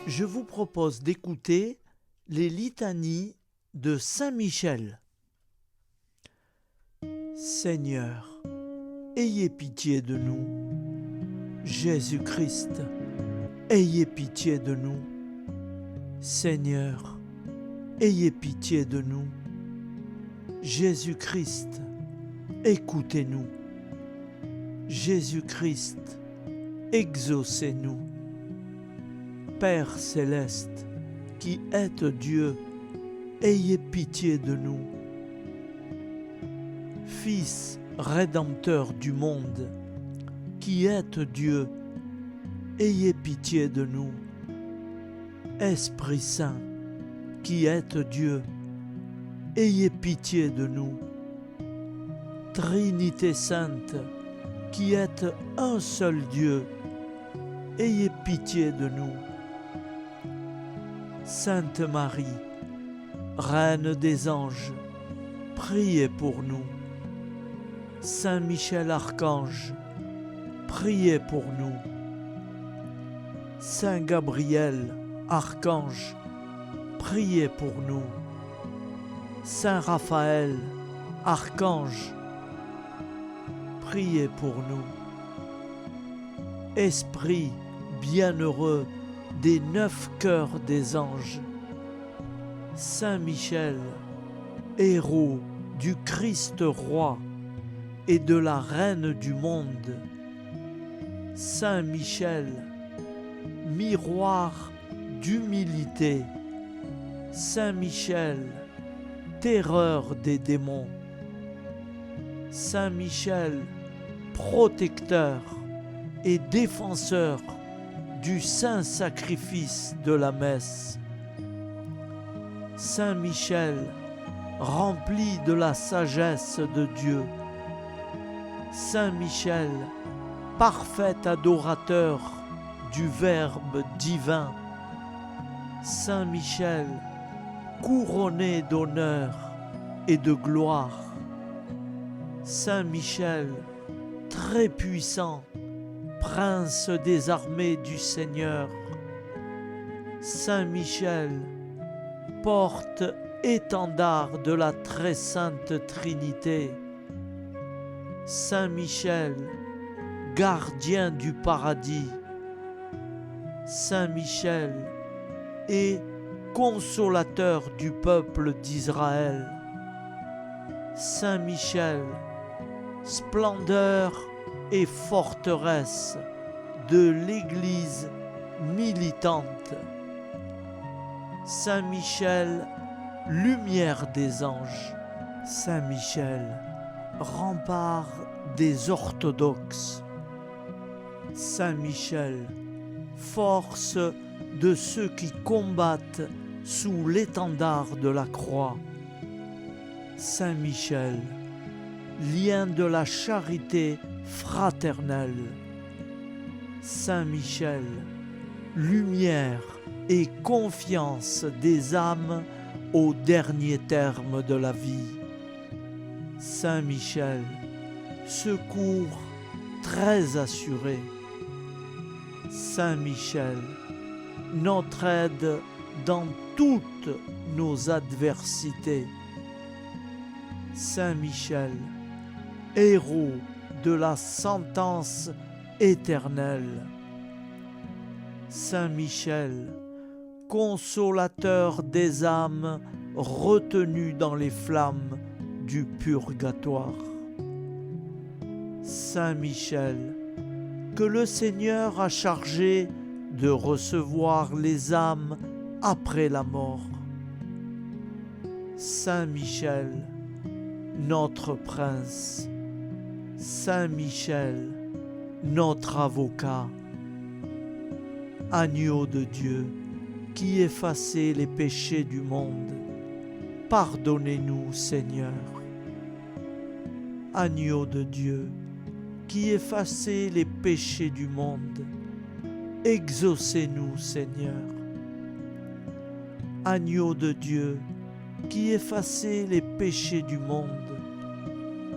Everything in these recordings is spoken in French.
je vous propose d'écouter les litanies de Saint Michel. Seigneur, ayez pitié de nous. Jésus-Christ, ayez pitié de nous. Seigneur, ayez pitié de nous. Jésus-Christ, écoutez-nous. Jésus-Christ, exaucez-nous. Père céleste, qui êtes Dieu, ayez pitié de nous. Fils rédempteur du monde, qui êtes Dieu, ayez pitié de nous. Esprit Saint, qui êtes Dieu, ayez pitié de nous. Trinité Sainte, qui êtes un seul Dieu, ayez pitié de nous. Sainte Marie, Reine des anges, priez pour nous. Saint Michel Archange, priez pour nous. Saint Gabriel, Archange, priez pour nous. Saint Raphaël, Archange, priez pour nous. Esprit bienheureux des 9 cœurs des anges, Saint Michel, héros du Christ roi et de la Reine du monde, Saint Michel, miroir d'humilité, Saint Michel, terreur des démons, Saint Michel, protecteur et défenseur du saint sacrifice de la messe. Saint Michel, rempli de la sagesse de Dieu. Saint Michel, parfait adorateur du Verbe divin. Saint Michel, couronné d'honneur et de gloire. Saint Michel, très puissant, prince des armées du Seigneur. Saint Michel, porte-étendard de la très sainte Trinité. Saint Michel, gardien du paradis. Saint Michel est consolateur du peuple d'Israël. Saint Michel, splendeur et forteresse de l'Église militante. Saint Michel, lumière des anges. Saint Michel, rempart des orthodoxes. Saint Michel, force de ceux qui combattent sous l'étendard de la croix. Saint Michel, lien de la charité fraternelle. Saint Michel, lumière et confiance des âmes au dernier terme de la vie. Saint Michel, secours très assuré. Saint Michel, notre aide dans toutes nos adversités. Saint Michel, héros de la sentence éternelle. Saint Michel, consolateur des âmes retenues dans les flammes du purgatoire. Saint Michel, que le Seigneur a chargé de recevoir les âmes après la mort. Saint Michel, notre prince. Saint Michel, notre avocat. Agneau de Dieu, qui effacez les péchés du monde, pardonnez-nous, Seigneur. Agneau de Dieu, qui effacez les péchés du monde, exaucez-nous, Seigneur. Agneau de Dieu, qui effacez les péchés du monde,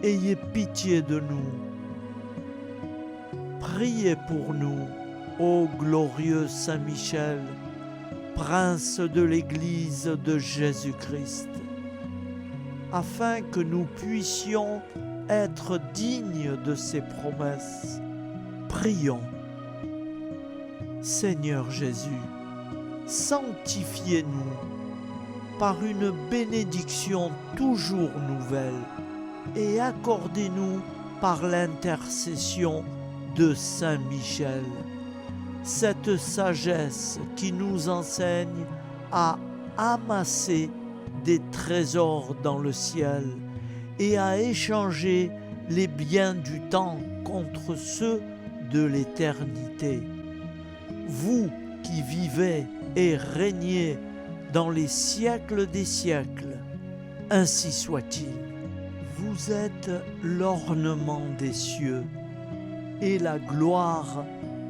ayez pitié de nous. Priez pour nous, ô glorieux Saint Michel, Prince de l'Église de Jésus-Christ, afin que nous puissions être dignes de ses promesses. Prions. Seigneur Jésus, sanctifiez-nous par une bénédiction toujours nouvelle et accordez-nous par l'intercession de Saint Michel cette sagesse qui nous enseigne à amasser des trésors dans le ciel et à échanger les biens du temps contre ceux de l'éternité. Vous qui vivez et régnez dans les siècles des siècles, ainsi soit-il. Vous êtes l'ornement des cieux et la gloire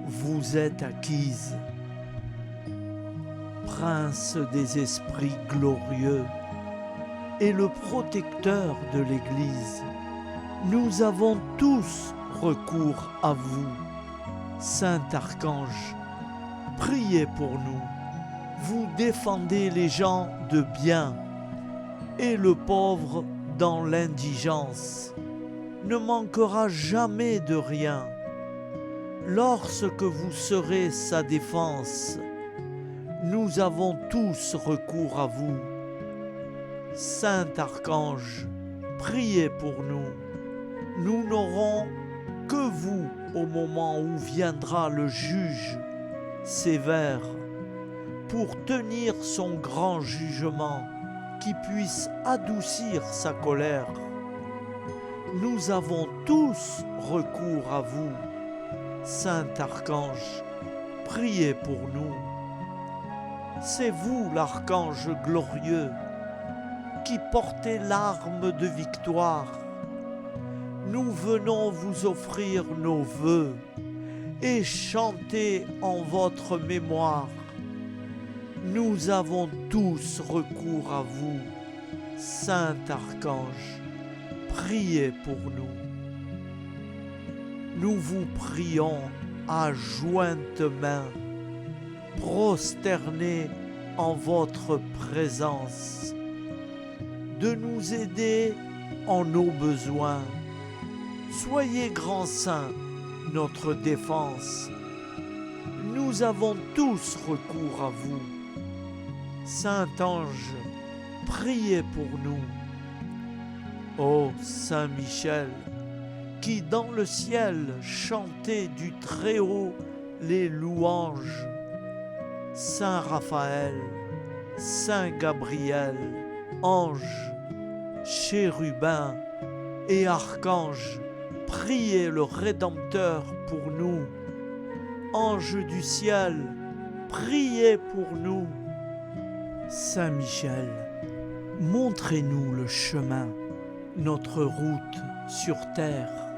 vous est acquise. Prince des esprits glorieux et le protecteur de l'Église, nous avons tous recours à vous. Saint Archange, priez pour nous. Vous défendez les gens de bien et le pauvre dans l'indigence ne manquera jamais de rien. Lorsque vous serez sa défense, nous avons tous recours à vous. Saint Archange, priez pour nous. Nous n'aurons que vous au moment où viendra le juge sévère pour tenir son grand jugement qui puisse adoucir sa colère. Nous avons tous recours à vous. Saint Archange, priez pour nous. C'est vous, l'archange glorieux, qui portez l'arme de victoire. Nous venons vous offrir nos vœux et chanter en votre mémoire. Nous avons tous recours à vous. Saint Archange, priez pour nous. Nous vous prions à jointes mains, prosternés en votre présence, de nous aider en nos besoins. Soyez grand saint, notre défense. Nous avons tous recours à vous. Saint Ange, priez pour nous. Ô Saint Michel, qui dans le ciel chantait du Très-Haut les louanges, Saint Raphaël, Saint Gabriel, ange, chérubin et archange, priez le Rédempteur pour nous. Ange du ciel, priez pour nous. Saint Michel, montrez-nous le chemin, notre route sur terre.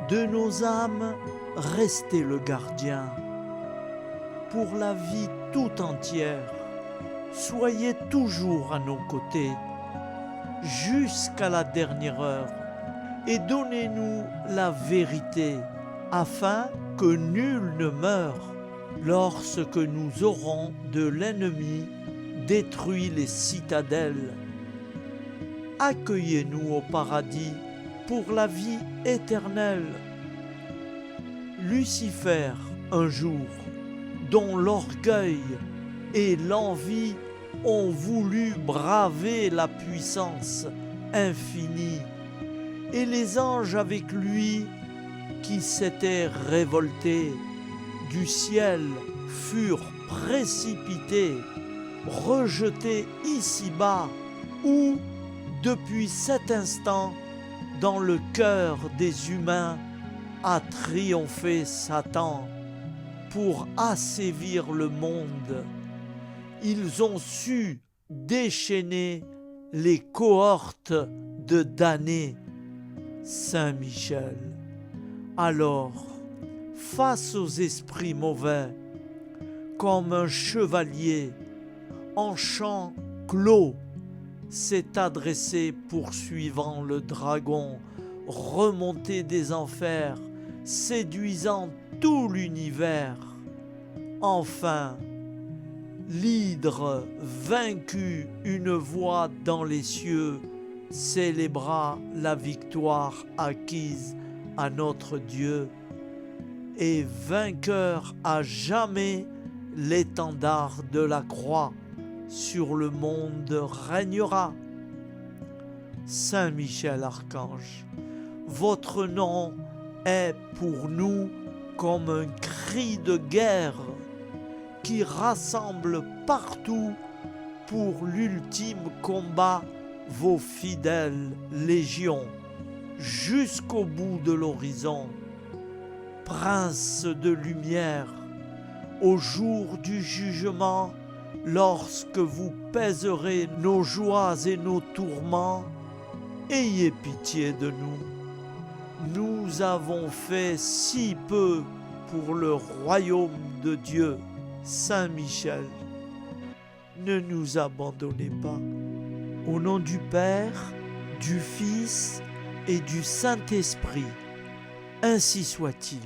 De nos âmes, restez le gardien. Pour la vie tout entière, soyez toujours à nos côtés, jusqu'à la dernière heure, et donnez-nous la vérité, afin que nul ne meure lorsque nous aurons de l'ennemi détruit les citadelles. Accueillez-nous au paradis pour la vie éternelle. Lucifer, un jour, dont l'orgueil et l'envie ont voulu braver la puissance infinie, et les anges avec lui qui s'étaient révoltés du ciel furent précipités, rejetés ici-bas, où, depuis cet instant, dans le cœur des humains, a triomphé Satan pour assévir le monde. Ils ont su déchaîner les cohortes de damnés. Saint Michel, alors, face aux esprits mauvais, comme un chevalier en chant clos, s'est adressé poursuivant le dragon, remonté des enfers, séduisant tout l'univers. Enfin, l'hydre vaincu une voix dans les cieux célébra la victoire acquise à notre Dieu, et vainqueur à jamais, l'étendard de la croix sur le monde régnera. Saint Michel Archange, votre nom est pour nous comme un cri de guerre qui rassemble partout pour l'ultime combat vos fidèles légions jusqu'au bout de l'horizon. Prince de lumière, au jour du jugement, lorsque vous pèserez nos joies et nos tourments, ayez pitié de nous. Nous avons fait si peu pour le royaume de Dieu. Saint Michel, ne nous abandonnez pas. Au nom du Père, du Fils et du Saint-Esprit, ainsi soit-il.